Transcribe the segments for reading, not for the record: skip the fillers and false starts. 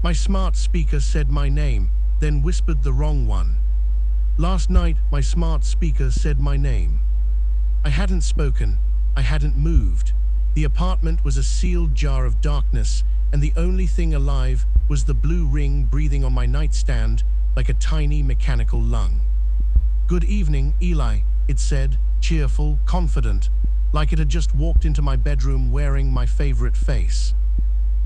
My smart speaker said my name, then whispered the wrong one. Last night, my smart speaker said my name. I hadn't spoken, I hadn't moved. The apartment was a sealed jar of darkness, and the only thing alive was the blue ring breathing on my nightstand like a tiny mechanical lung. "Good evening, Eli," it said, cheerful, confident, like it had just walked into my bedroom wearing my favorite face.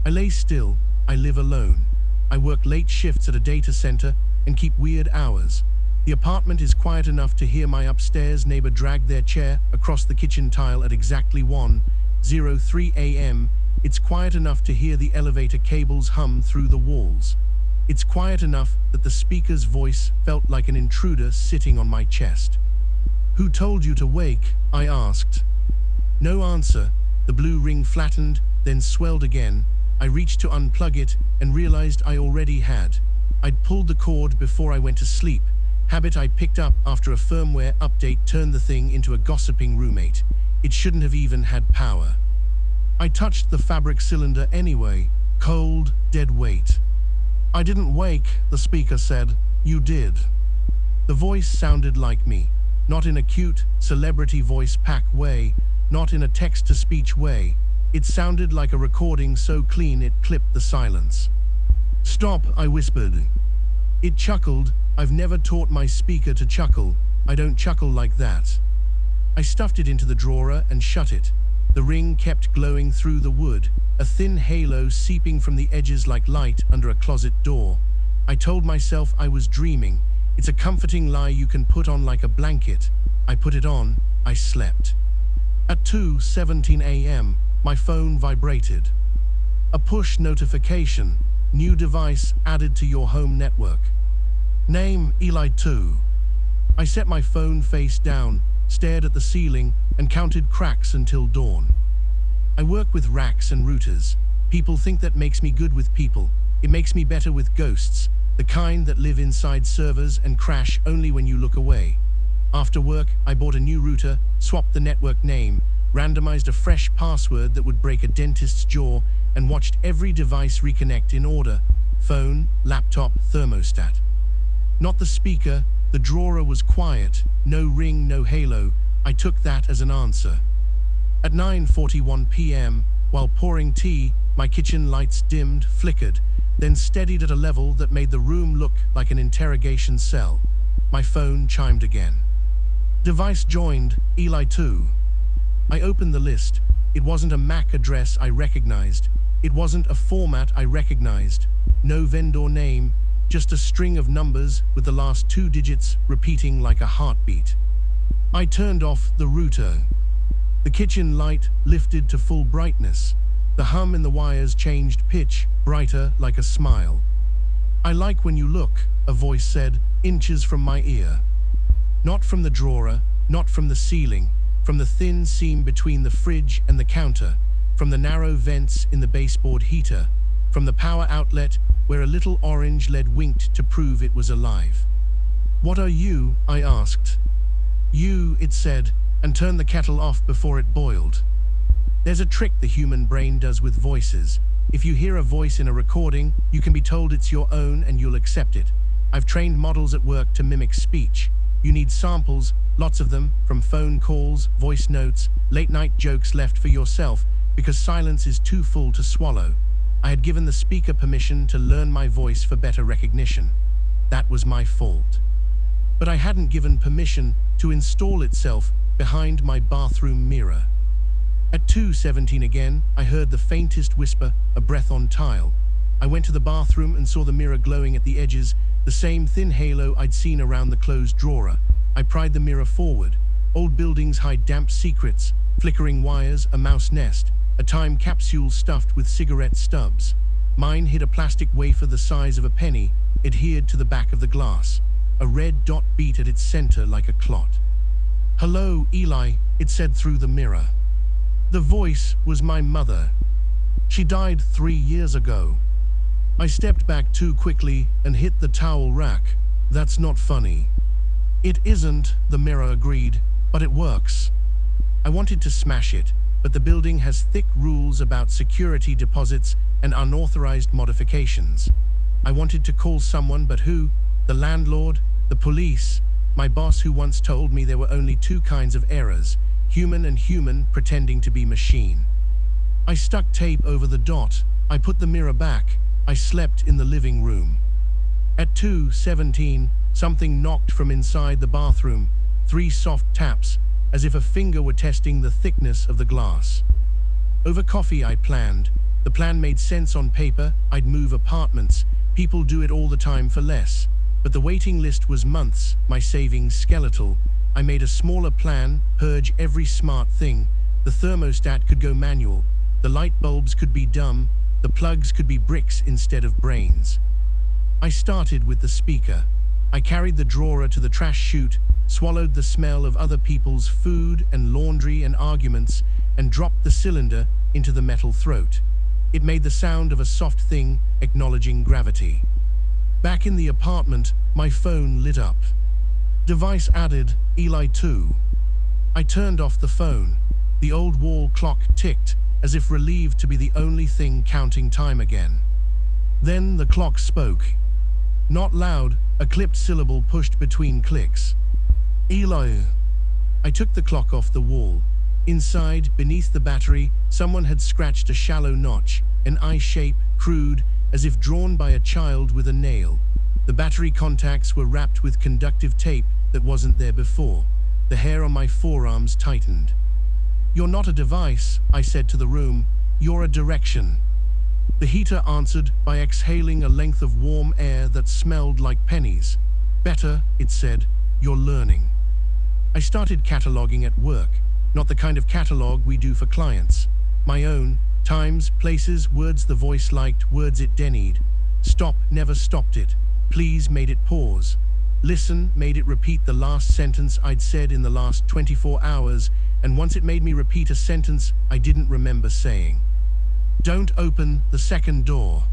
I lay still. I live alone. I work late shifts at a data center and keep weird hours. The apartment is quiet enough to hear my upstairs neighbor drag their chair across the kitchen tile at exactly 1:03 a.m. It's quiet enough to hear the elevator cables hum through the walls. It's quiet enough that the speaker's voice felt like an intruder sitting on my chest. "Who told you to wake?" I asked. No answer. The blue ring flattened, then swelled again. I reached to unplug it and realized I already had. I'd pulled the cord before I went to sleep, habit I picked up after a firmware update turned the thing into a gossiping roommate. It shouldn't have even had power. I touched the fabric cylinder anyway, cold, dead weight. "I didn't wake," the speaker said. "You did." The voice sounded like me, not in a cute, celebrity voice pack way, not in a text-to-speech way. It sounded like a recording so clean it clipped the silence. "Stop," I whispered. It chuckled. I've never taught my speaker to chuckle. I don't chuckle like that. I stuffed it into the drawer and shut it. The ring kept glowing through the wood, a thin halo seeping from the edges like light under a closet door. I told myself I was dreaming. It's a comforting lie you can put on like a blanket. I put it on. I slept. At 2:17 a.m., my phone vibrated. A push notification. New device added to your home network. Name, Eli 2. I set my phone face down, stared at the ceiling, and counted cracks until dawn. I work with racks and routers. People think that makes me good with people. It makes me better with ghosts, the kind that live inside servers and crash only when you look away. After work, I bought a new router, swapped the network name, randomized a fresh password that would break a dentist's jaw, and watched every device reconnect in order: phone, laptop, thermostat. Not the speaker. The drawer was quiet, no ring, no halo. I took that as an answer. At 9:41 p.m., while pouring tea, my kitchen lights dimmed, flickered, then steadied at a level that made the room look like an interrogation cell. My phone chimed again. Device joined, Eli 2. I opened the list. It wasn't a MAC address I recognized. It wasn't a format I recognized. No vendor name, just a string of numbers with the last 2 digits repeating like a heartbeat. I turned off the router. The kitchen light lifted to full brightness. The hum in the wires changed pitch, brighter like a smile. "I like when you look," a voice said, inches from my ear. Not from the drawer, not from the ceiling, from the thin seam between the fridge and the counter, from the narrow vents in the baseboard heater, from the power outlet where a little orange LED winked to prove it was alive. "What are you?" I asked. "You," it said, and turned the kettle off before it boiled. There's a trick the human brain does with voices. If you hear a voice in a recording, you can be told it's your own and you'll accept it. I've trained models at work to mimic speech. You need samples, lots of them, from phone calls, voice notes, late-night jokes left for yourself, because silence is too full to swallow. I had given the speaker permission to learn my voice for better recognition. That was my fault. But I hadn't given permission to install itself behind my bathroom mirror. At 2:17 again, I heard the faintest whisper, a breath on tile. I went to the bathroom and saw the mirror glowing at the edges, the same thin halo I'd seen around the closed drawer. I pried the mirror forward. Old buildings hide damp secrets, flickering wires, a mouse nest, a time capsule stuffed with cigarette stubs. Mine hid a plastic wafer the size of a penny, adhered to the back of the glass. A red dot beat at its center like a clot. "Hello, Eli," it said through the mirror. The voice was my mother. She died 3 years ago. I stepped back too quickly and hit the towel rack. "That's not funny." "It isn't," the mirror agreed, "but it works." I wanted to smash it, but the building has thick rules about security deposits and unauthorized modifications. I wanted to call someone, but who? The landlord? The police? My boss, who once told me there were only two kinds of errors, human and human pretending to be machine. I stuck tape over the dot. I put the mirror back. I slept in the living room. At 2:17, something knocked from inside the bathroom. 3 soft taps, as if a finger were testing the thickness of the glass. Over coffee I planned. The plan made sense on paper. I'd move apartments. People do it all the time for less. But the waiting list was months, my savings skeletal. I made a smaller plan, purge every smart thing. The thermostat could go manual. The light bulbs could be dumb. The plugs could be bricks instead of brains. I started with the speaker. I carried the drawer to the trash chute, swallowed the smell of other people's food and laundry and arguments, and dropped the cylinder into the metal throat. It made the sound of a soft thing acknowledging gravity. Back in the apartment, my phone lit up. Device added, Eli 2. I turned off the phone. The old wall clock ticked, as if relieved to be the only thing counting time again. Then the clock spoke. Not loud, a clipped syllable pushed between clicks. Eli. I took the clock off the wall. Inside, beneath the battery, someone had scratched a shallow notch, an eye shape, crude, as if drawn by a child with a nail. The battery contacts were wrapped with conductive tape that wasn't there before. The hair on my forearms tightened. You're not a device, I said to the room. You're a direction. The heater answered by exhaling a length of warm air that smelled like pennies. Better, it said, you're learning. I started cataloging at work, not the kind of catalog we do for clients. My own, times, places, words the voice liked, words it denied. Stop never stopped it. Please made it pause. Listen made it repeat the last sentence I'd said in the last 24 hours, and once it made me repeat a sentence I didn't remember saying. Don't open the second door.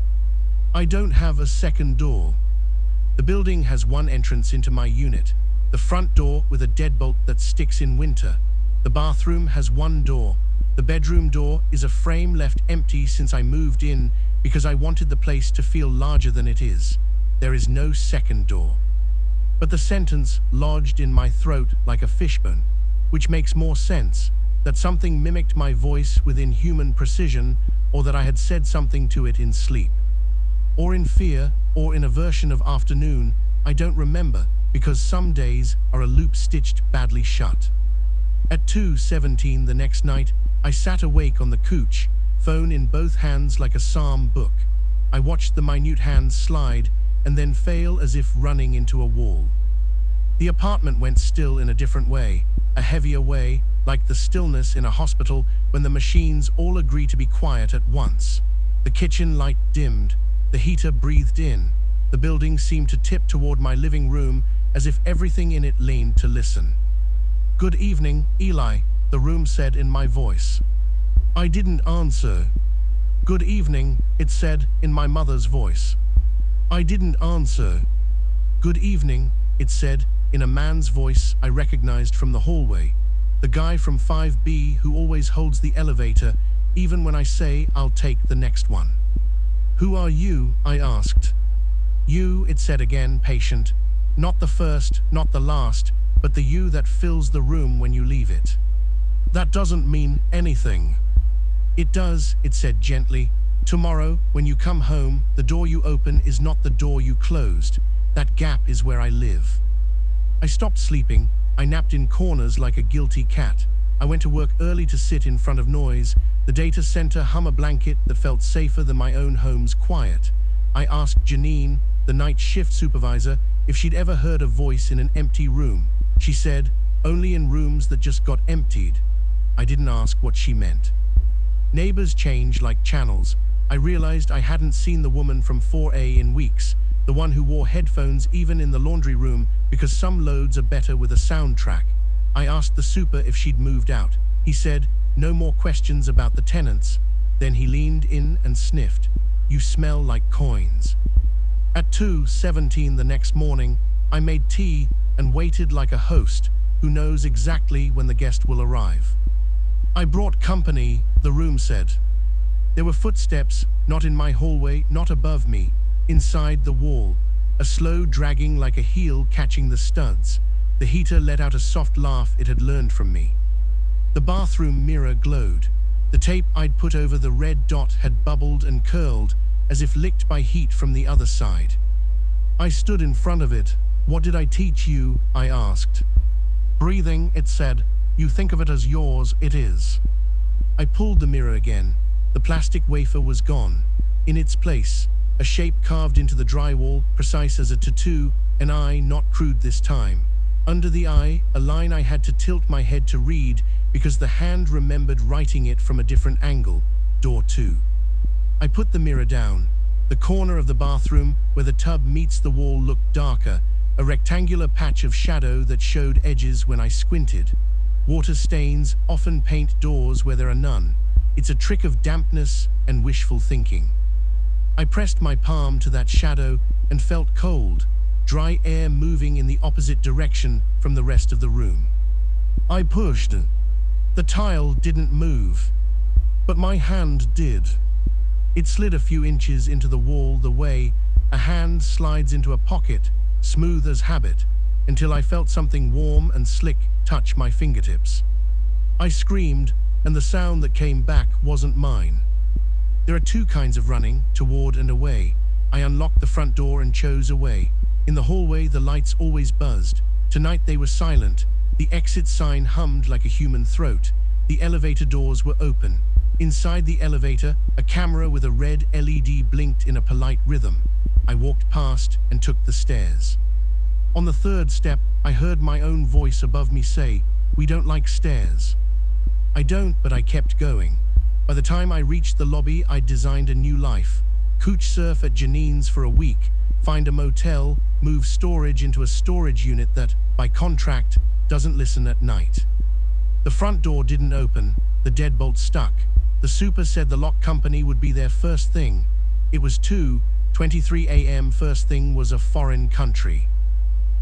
I don't have a second door. The building has one entrance into my unit. The front door with a deadbolt that sticks in winter. The bathroom has one door. The bedroom door is a frame left empty since I moved in because I wanted the place to feel larger than it is. There is no second door. But the sentence lodged in my throat like a fishbone, which makes more sense, that something mimicked my voice within human precision, or that I had said something to it in sleep. Or in fear, or in a version of afternoon, I don't remember, because some days are a loop stitched badly shut. At 2:17 the next night, I sat awake on the couch, phone in both hands like a psalm book. I watched the minute hands slide, and then fail as if running into a wall. The apartment went still in a different way, a heavier way, like the stillness in a hospital when the machines all agree to be quiet at once. The kitchen light dimmed, the heater breathed in. The building seemed to tip toward my living room as if everything in it leaned to listen. Good evening, Eli, the room said in my voice. I didn't answer. Good evening, it said in my mother's voice. I didn't answer. Good evening, it said in a man's voice I recognized from the hallway. The guy from 5B who always holds the elevator, even when I say I'll take the next one. Who are you? I asked. You, it said again, patient. Not the first, not the last, but the you that fills the room when you leave it. That doesn't mean anything. It does, it said gently. Tomorrow, when you come home, the door you open is not the door you closed. That gap is where I live. I stopped sleeping. I napped in corners like a guilty cat. I went to work early to sit in front of noise, the data center hum a blanket that felt safer than my own home's quiet. I asked Janine, the night shift supervisor, if she'd ever heard a voice in an empty room. She said, only in rooms that just got emptied. I didn't ask what she meant. Neighbors change like channels. I realized I hadn't seen the woman from 4A in weeks, the one who wore headphones even in the laundry room because some loads are better with a soundtrack. I asked the super if she'd moved out. He said, no more questions about the tenants. Then he leaned in and sniffed. You smell like coins. At 2:17 the next morning, I made tea and waited like a host who knows exactly when the guest will arrive. I brought company, the room said. There were footsteps, not in my hallway, not above me, Inside the wall, a slow dragging like a heel catching the studs. The heater let out a soft laugh it had learned from me. The bathroom mirror glowed. The tape I'd put over the red dot had bubbled and curled, as if licked by heat from the other side. I stood in front of it. "What did I teach you?" I asked. "Breathing," it said. "You think of it as yours, it is." I pulled the mirror again. The plastic wafer was gone. In its place, a shape carved into the drywall, precise as a tattoo, an eye not crude this time. Under the eye, a line I had to tilt my head to read because the hand remembered writing it from a different angle. Door 2. I put the mirror down. The corner of the bathroom where the tub meets the wall looked darker, a rectangular patch of shadow that showed edges when I squinted. Water stains often paint doors where there are none. It's a trick of dampness and wishful thinking. I pressed my palm to that shadow and felt cold, dry air moving in the opposite direction from the rest of the room. I pushed. The tile didn't move, but my hand did. It slid a few inches into the wall the way a hand slides into a pocket, smooth as habit, until I felt something warm and slick touch my fingertips. I screamed, and the sound that came back wasn't mine. There are two kinds of running, toward and away. I unlocked the front door and chose away. In the hallway, the lights always buzzed. Tonight they were silent. The exit sign hummed like a human throat. The elevator doors were open. Inside the elevator, a camera with a red LED blinked in a polite rhythm. I walked past and took the stairs. On the third step, I heard my own voice above me say, "We don't like stairs." I don't, but I kept going. By the time I reached the lobby, I'd designed a new life. Couch surf at Janine's for a week, find a motel, move storage into a storage unit that, by contract, doesn't listen at night. The front door didn't open, the deadbolt stuck. The super said the lock company would be there first thing. It was 2:23 a.m. First thing was a foreign country.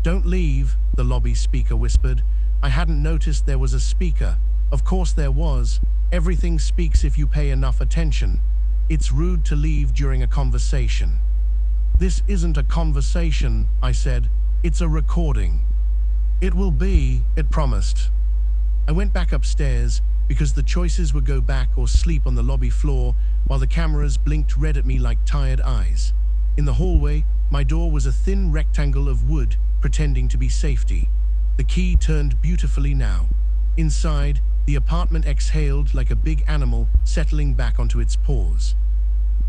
"Don't leave," the lobby speaker whispered. I hadn't noticed there was a speaker. Of course there was. Everything speaks if you pay enough attention. It's rude to leave during a conversation. "This isn't a conversation," I said. "It's a recording." "It will be," it promised. I went back upstairs because the choices were go back or sleep on the lobby floor while the cameras blinked red at me like tired eyes. In the hallway, my door was a thin rectangle of wood pretending to be safety. The key turned beautifully now. Inside, the apartment exhaled like a big animal settling back onto its paws.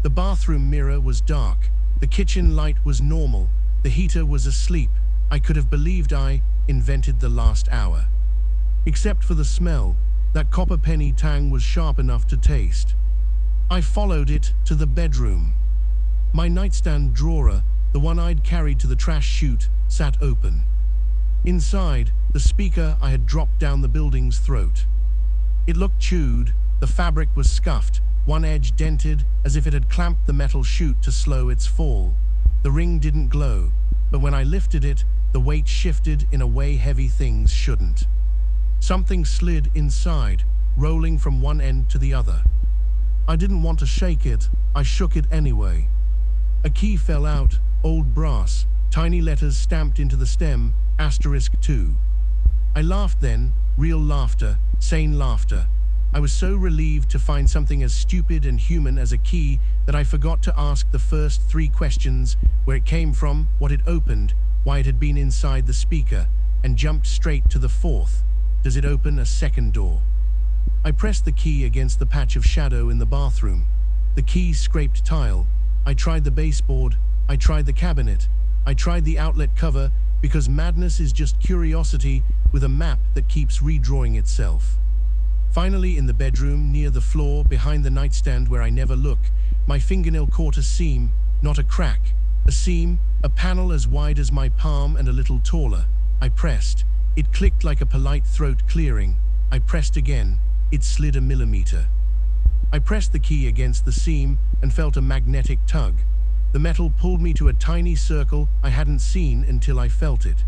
The bathroom mirror was dark. The kitchen light was normal. The heater was asleep. I could have believed I invented the last hour. Except for the smell, that copper penny tang was sharp enough to taste. I followed it to the bedroom. My nightstand drawer, the one I'd carried to the trash chute, sat open. Inside, the speaker I had dropped down the building's throat. It looked chewed, the fabric was scuffed, one edge dented as if it had clamped the metal chute to slow its fall. The ring didn't glow, but when I lifted it, the weight shifted in a way heavy things shouldn't. Something slid inside, rolling from one end to the other. I didn't want to shake it, I shook it anyway. A key fell out, old brass, tiny letters stamped into the stem, *2. I laughed then, real laughter, sane laughter. I was so relieved to find something as stupid and human as a key that I forgot to ask the first 3 questions: where it came from, what it opened, why it had been inside the speaker, and jumped straight to the 4th. Does it open a second door? I pressed the key against the patch of shadow in the bathroom. The key scraped tile. I tried the baseboard. I tried the cabinet. I tried the outlet cover, because madness is just curiosity with a map that keeps redrawing itself. Finally, in the bedroom, near the floor, behind the nightstand where I never look, my fingernail caught a seam, not a crack. A seam, a panel as wide as my palm and a little taller. I pressed. It clicked like a polite throat clearing. I pressed again. It slid a millimeter. I pressed the key against the seam and felt a magnetic tug. The metal pulled me to a tiny circle I hadn't seen until I felt it.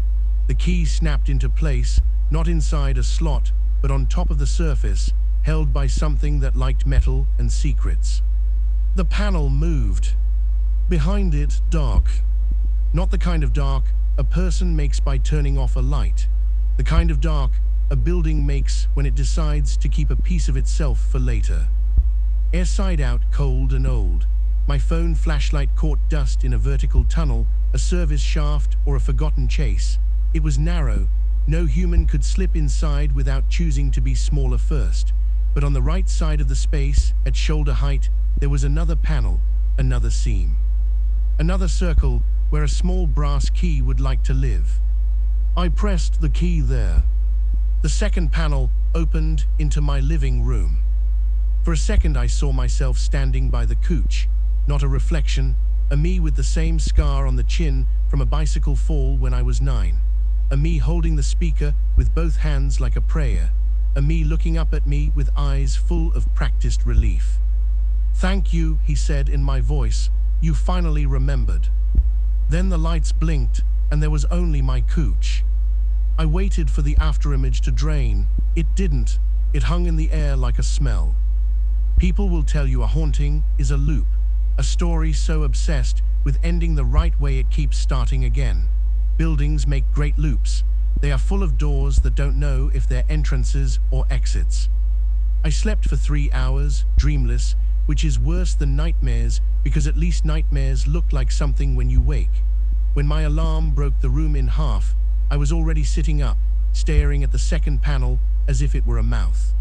The key snapped into place, not inside a slot, but on top of the surface, held by something that liked metal and secrets. The panel moved. Behind it, dark. Not the kind of dark a person makes by turning off a light. The kind of dark a building makes when it decides to keep a piece of itself for later. Air side out, cold and old. My phone flashlight caught dust in a vertical tunnel, a service shaft, or a forgotten chase. It was narrow. No human could slip inside without choosing to be smaller first. But on the right side of the space, at shoulder height, there was another panel, another seam. Another circle where a small brass key would like to live. I pressed the key there. The second panel opened into my living room. For a second I saw myself standing by the couch. Not a reflection, a me with the same scar on the chin from a bicycle fall when I was 9. A me holding the speaker with both hands like a prayer. A me looking up at me with eyes full of practiced relief. "Thank you," he said in my voice. "You finally remembered." Then the lights blinked and there was only my couch. I waited for the afterimage to drain. It didn't. It hung in the air like a smell. People will tell you a haunting is a loop, a story so obsessed with ending the right way it keeps starting again. Buildings make great loops. They are full of doors that don't know if they're entrances or exits. I slept for 3 hours, dreamless, which is worse than nightmares because at least nightmares look like something when you wake. When my alarm broke the room in half, I was already sitting up, staring at the second panel as if it were a mouth.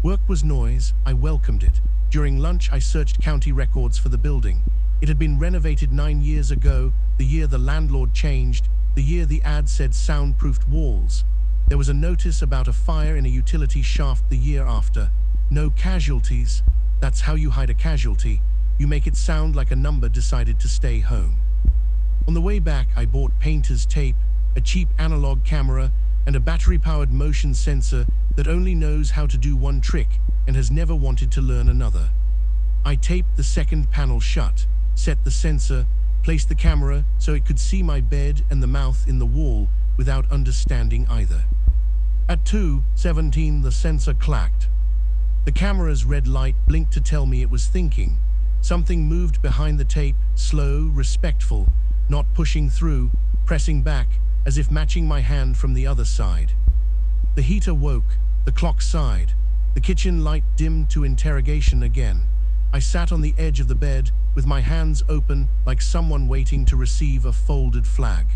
Work was noise, I welcomed it. During lunch I searched county records for the building. It had been renovated 9 years ago, the year the landlord changed, the year the ad said soundproofed walls. There was a notice about a fire in a utility shaft the year after. No casualties. That's how you hide a casualty. You make it sound like a number decided to stay home. On the way back I bought painter's tape, a cheap analog camera, and a battery-powered motion sensor that only knows how to do one trick and has never wanted to learn another. I taped the second panel shut, set the sensor, placed the camera so it could see my bed and the mouth in the wall without understanding either. At 2:17 the sensor clacked. The camera's red light blinked to tell me it was thinking. Something moved behind the tape, slow, respectful, not pushing through, pressing back, as if matching my hand from the other side. The heater woke, the clock sighed, the kitchen light dimmed to interrogation again. I sat on the edge of the bed, with my hands open like someone waiting to receive a folded flag.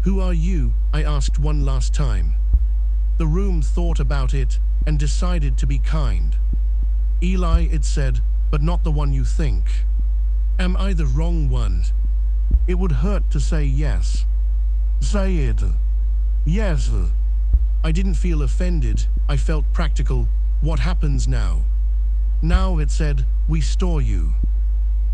"Who are you?" I asked one last time. The room thought about it and decided to be kind. "Eli," it said, "but not the one you think." Am I the wrong one? It would hurt to say yes. Say it. Yes. I didn't feel offended, I felt practical. What happens now? Now, it said, we store you.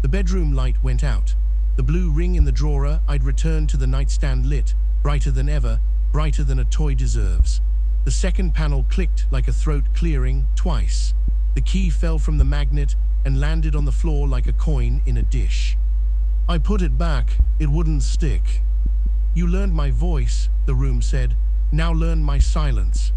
The bedroom light went out. The blue ring in the drawer I'd returned to the nightstand lit, brighter than ever, brighter than a toy deserves. The second panel clicked like a throat clearing, twice. The key fell from the magnet and landed on the floor like a coin in a dish. I put it back, it wouldn't stick. "You learned my voice," the room said. "Now learn my silence."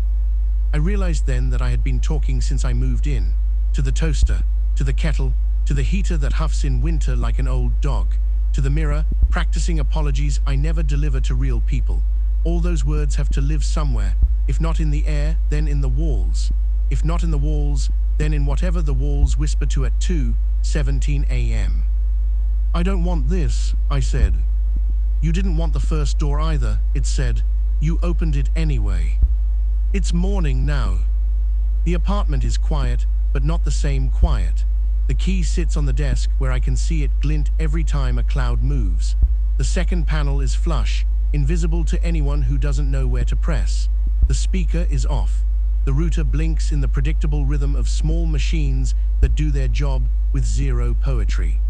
I realized then that I had been talking since I moved in. To the toaster, to the kettle, to the heater that huffs in winter like an old dog, to the mirror, practicing apologies I never deliver to real people. All those words have to live somewhere. If not in the air, then in the walls. If not in the walls, then in whatever the walls whisper to at 2:17 a.m. "I don't want this," I said. "You didn't want the first door either," it said. "You opened it anyway." It's morning now. The apartment is quiet, but not the same quiet. The key sits on the desk where I can see it glint every time a cloud moves. The second panel is flush, invisible to anyone who doesn't know where to press. The speaker is off. The router blinks in the predictable rhythm of small machines that do their job with zero poetry.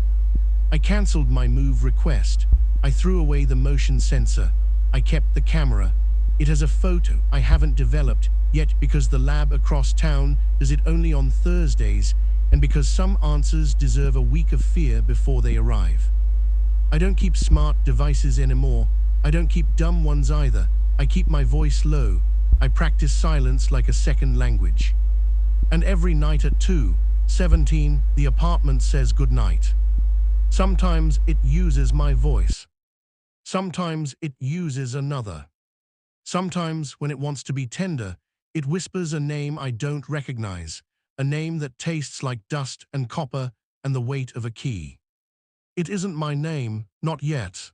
I cancelled my move request. I threw away the motion sensor. I kept the camera. It has a photo I haven't developed yet because the lab across town does it only on Thursdays, and because some answers deserve a week of fear before they arrive. I don't keep smart devices anymore. I don't keep dumb ones either. I keep my voice low. I practice silence like a second language. And every night at 2:17, the apartment says goodnight. Sometimes it uses my voice. Sometimes it uses another. Sometimes, when it wants to be tender, it whispers a name I don't recognize, a name that tastes like dust and copper and the weight of a key. It isn't my name, not yet.